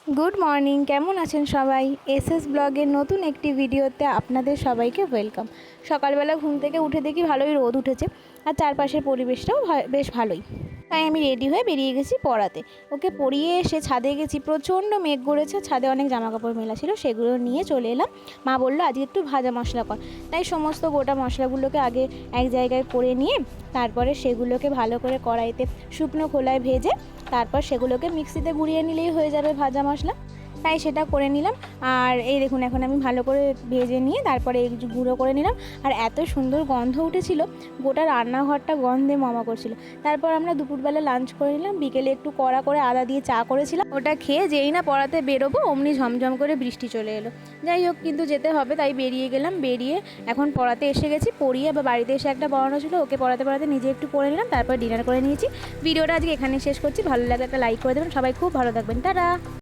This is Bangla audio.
গুড মর্নিং, কেমন আছেন সবাই? এসএস ব্লগের নতুন একটি ভিডিওতে আপনাদের সবাইকে ওয়েলকাম। সকালবেলা ঘুম থেকে উঠে দেখি ভালোই রোদ উঠেছে, আর চারপাশের পরিবেশটাও বেশ ভালোই। তাই আমি রেডি হয়ে বেরিয়ে গেছি পড়াতে। ওকে পড়িয়ে এসে ছাদে গেছি, প্রচণ্ড মেঘ করেছে, ছাদে অনেক জামাকাপড় মেলা ছিল, সেগুলো নিয়ে চলে এলাম। মা বললো আজকে একটু ভাজা মশলা কর, তাই সমস্ত গোটা মশলাগুলোকে আগে এক জায়গায় করে নিয়ে তারপরে সেগুলোকে ভালো করে কড়াইতে শুকনো খোলায় ভেজে তারপর সেগুলোকে মিক্সিতে গুঁড়িয়ে নিলেই হয়ে যাবে ভাজা মশলা। তাই সেটা করে নিলাম। আর এই দেখুন, এখন আমি ভালো করে ভেজে নিয়ে তারপরে এই গুঁড়ো করে নিলাম। আর এত সুন্দর গন্ধ উঠেছিল, গোটা রান্নাঘরটা গন্ধে মমা করছিল। তারপর আমরা দুপুরবেলা লাঞ্চ করে নিলাম। বিকেলে একটু কড়া করে আদা দিয়ে চা করেছিলাম, ওটা খেয়ে যেই না পড়াতে বেরোবো অমনি ঝমঝম করে বৃষ্টি চলে এলো। যাই হোক, কিন্তু যেতে হবে, তাই বেরিয়ে গেলাম। বেরিয়ে এখন পড়াতে এসে গেছি। পড়িয়ে বা বাড়িতে এসে একটা পড়ানো ছিল, ওকে পড়াতে পড়াতে নিজে একটু পড়ে নিলাম, তারপর ডিনার করে নিয়েছি। ভিডিওটা আজকে এখানে শেষ করছি। ভালো লাগলে একটা লাইক করে দেবেন। সবাই খুব ভালো থাকবেন। টাটা।